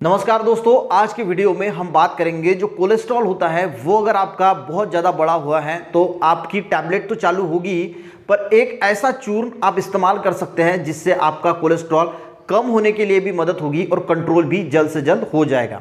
नमस्कार दोस्तों, आज की वीडियो में हम बात करेंगे जो कोलेस्ट्रॉल होता है वो अगर आपका बहुत ज़्यादा बढ़ा हुआ है तो आपकी टैबलेट तो चालू होगी ही, पर एक ऐसा चूर्ण आप इस्तेमाल कर सकते हैं जिससे आपका कोलेस्ट्रॉल कम होने के लिए भी मदद होगी और कंट्रोल भी जल्द से जल्द हो जाएगा।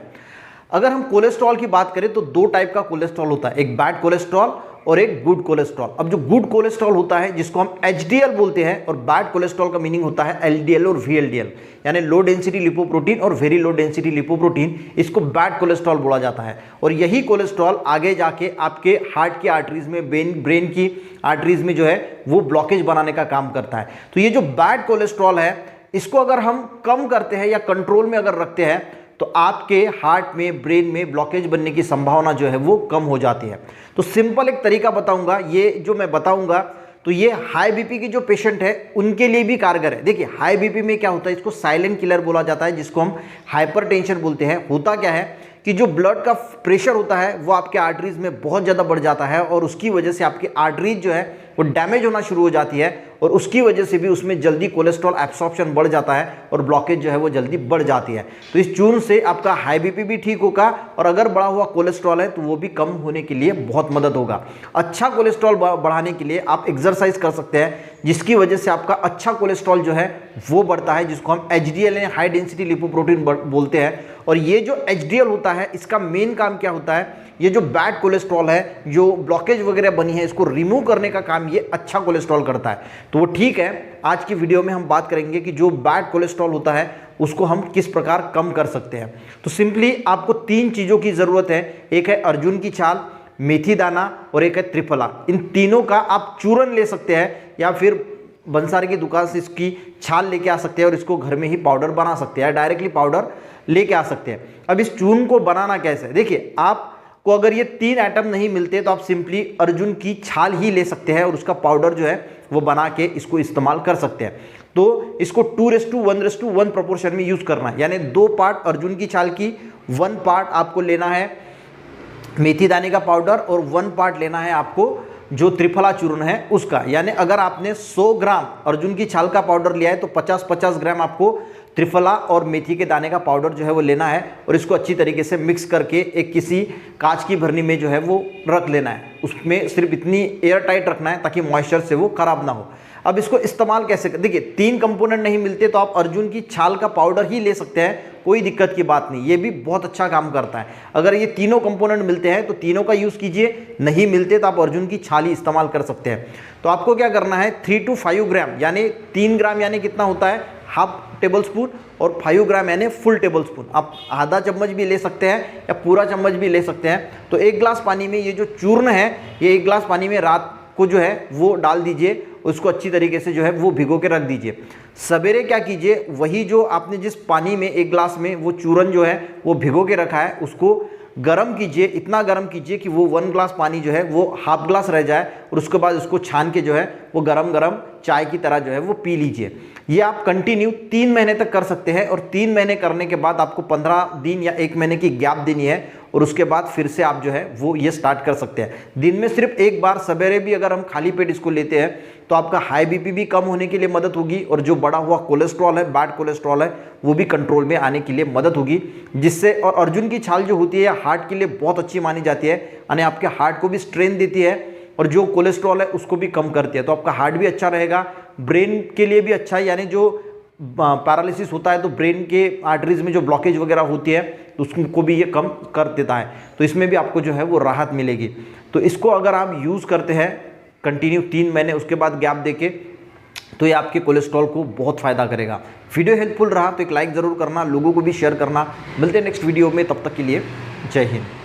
अगर हम कोलेस्ट्रॉल की बात करें तो दो टाइप का कोलेस्ट्रॉल होता है, एक बैड कोलेस्ट्रॉल और एक गुड कोलेस्ट्रॉल। अब जो गुड कोलेस्ट्रॉल होता है जिसको हम एचडीएल बोलते हैं और बैड कोलेस्ट्रॉल का मीनिंग होता है एलडीएल और वीएलडीएल, यानी लो डेंसिटी लिपोप्रोटीन और वेरी लो डेंसिटी लिपोप्रोटीन, इसको बैड कोलेस्ट्रॉल बोला जाता है। और यही कोलेस्ट्रॉल आगे जाके आपके हार्ट की आर्टरीज में, ब्रेन की आर्टरीज में जो है वो ब्लॉकेज बनाने का काम करता है। तो ये जो बैड कोलेस्ट्रॉल है इसको अगर हम कम करते हैं या कंट्रोल में अगर रखते हैं तो आपके हार्ट में, ब्रेन में ब्लॉकेज बनने की संभावना जो है वो कम हो जाती है। तो सिंपल एक तरीका बताऊंगा, ये जो मैं बताऊंगा तो ये हाई बीपी की जो पेशेंट है उनके लिए भी कारगर है। देखिए हाई बीपी में क्या होता है, इसको साइलेंट किलर बोला जाता है, जिसको हम हाइपरटेंशन बोलते हैं। होता क्या है कि जो ब्लड का प्रेशर होता है वो आपके आर्टरीज में बहुत ज़्यादा बढ़ जाता है और उसकी वजह से आपकी आर्टरीज जो है वो डैमेज होना शुरू हो जाती है और उसकी वजह से भी उसमें जल्दी कोलेस्ट्रॉल एब्सॉर्प्शन बढ़ जाता है और ब्लॉकेज जो है वो जल्दी बढ़ जाती है। तो इस चूर्ण से आपका हाई बीपी भी ठीक होगा और अगर बढ़ा हुआ कोलेस्ट्रॉल है तो वो भी कम होने के लिए बहुत मदद होगा। अच्छा कोलेस्ट्रॉल बढ़ाने के लिए आप एक्सरसाइज कर सकते हैं जिसकी वजह से आपका अच्छा कोलेस्ट्रॉल जो है वो बढ़ता है, जिसको हम एचडीएल यानी हाई डेंसिटी लिपोप्रोटीन बोलते हैं। और ये जो एचडीएल होता है इसका मेन काम क्या होता है, ये जो बैड कोलेस्ट्रॉल है, जो ब्लॉकेज वगैरह बनी है, इसको रिमूव करने का काम ये अच्छा कोलेस्ट्रॉल करता है। तो वो ठीक है, आज की वीडियो में हम बात करेंगे कि जो बैड कोलेस्ट्रॉल होता है उसको हम किस प्रकार कम कर सकते हैं। तो सिंपली आपको तीन चीज़ों की ज़रूरत है, एक है अर्जुन की छाल, मेथी दाना और एक है त्रिफला। इन तीनों का आप चूर्ण ले सकते हैं या फिर बंसारी की दुकान से इसकी छाल लेके आ सकते हैं और इसको घर में ही पाउडर बना सकते हैं, डायरेक्टली पाउडर लेके आ सकते हैं। अब इस चूर्ण को बनाना कैसे है, देखिए आपको अगर ये तीन आइटम नहीं मिलते तो आप सिंपली अर्जुन की छाल ही ले सकते हैं और उसका पाउडर जो है वो बना के इसको इस्तेमाल कर सकते हैं। तो इसको 2:1:1 प्रोपोर्शन में यूज़ करना है, यानी 2 पार्ट अर्जुन की छाल की, 1 पार्ट आपको लेना है मेथी दाने का पाउडर और 1 पार्ट लेना है आपको जो त्रिफला चूर्ण है उसका। यानी अगर आपने 100 ग्राम अर्जुन की छाल का पाउडर लिया है तो 50-50 ग्राम आपको त्रिफला और मेथी के दाने का पाउडर जो है वो लेना है और इसको अच्छी तरीके से मिक्स करके एक किसी कांच की भरनी में जो है वो रख लेना है। उसमें सिर्फ इतनी एयर टाइट रखना है ताकि मॉइस्चर से वो खराब ना हो। अब इसको इस्तेमाल कैसे, देखिए 3 कंपोनेंट नहीं मिलते तो आप अर्जुन की छाल का पाउडर ही ले सकते हैं, कोई दिक्कत की बात नहीं, ये भी बहुत अच्छा काम करता है। अगर ये तीनों कंपोनेंट मिलते हैं तो तीनों का यूज़ कीजिए, नहीं मिलते तो आप अर्जुन की छाल ही इस्तेमाल कर सकते हैं। तो आपको क्या करना है, 3 to 5 ग्राम यानी 3 ग्राम यानी कितना होता है, हाफ टेबल स्पून, और 5 ग्राम यानी फुल टेबल स्पून। आप आधा चम्मच भी ले सकते हैं या पूरा चम्मच भी ले सकते हैं। तो 1 गिलास पानी में ये जो चूर्ण है, ये 1 गिलास पानी में रात को जो है वो डाल दीजिए, उसको अच्छी तरीके से जो है वो भिगो के रख दीजिए। सवेरे क्या कीजिए, वही जो आपने जिस पानी में 1 गिलास में वो चूर्ण जो है वो भिगो के रखा है उसको गरम कीजिए, इतना गरम कीजिए कि वो 1 गिलास पानी जो है वो हाफ गिलास रह जाए और उसके बाद उसको छान के जो है वो गरम गरम चाय की तरह जो है वो पी लीजिए। ये आप कंटिन्यू 3 महीने तक कर सकते हैं और 3 महीने करने के बाद आपको 15 दिन या 1 महीने की गैप देनी है और उसके बाद फिर से आप जो है वो ये स्टार्ट कर सकते हैं। दिन में सिर्फ एक बार सवेरे भी अगर हम खाली पेट इसको लेते हैं तो आपका हाई बीपी भी कम होने के लिए मदद होगी और जो बढ़ा हुआ कोलेस्ट्रॉल है, बैड कोलेस्ट्रॉल है, वो भी कंट्रोल में आने के लिए मदद होगी जिससे। और अर्जुन की छाल जो होती है हार्ट के लिए बहुत अच्छी मानी जाती है, यानी आपके हार्ट को भी स्ट्रेंथ देती है और जो कोलेस्ट्रॉल है उसको भी कम करती है। तो आपका हार्ट भी अच्छा रहेगा, ब्रेन के लिए भी अच्छा है, यानी जो पैरालिसिस होता है तो ब्रेन के आर्टरीज में जो ब्लॉकेज वगैरह होती है तो उसको भी ये कम कर देता है। तो इसमें भी आपको जो है वो राहत मिलेगी। तो इसको अगर आप यूज़ करते हैं कंटिन्यू 3 महीने, उसके बाद गैप देके, तो ये आपके कोलेस्ट्रॉल को बहुत फ़ायदा करेगा। वीडियो हेल्पफुल रहा तो एक लाइक ज़रूर करना, लोगों को भी शेयर करना। मिलते हैं नेक्स्ट वीडियो में, तब तक के लिए जय हिंद।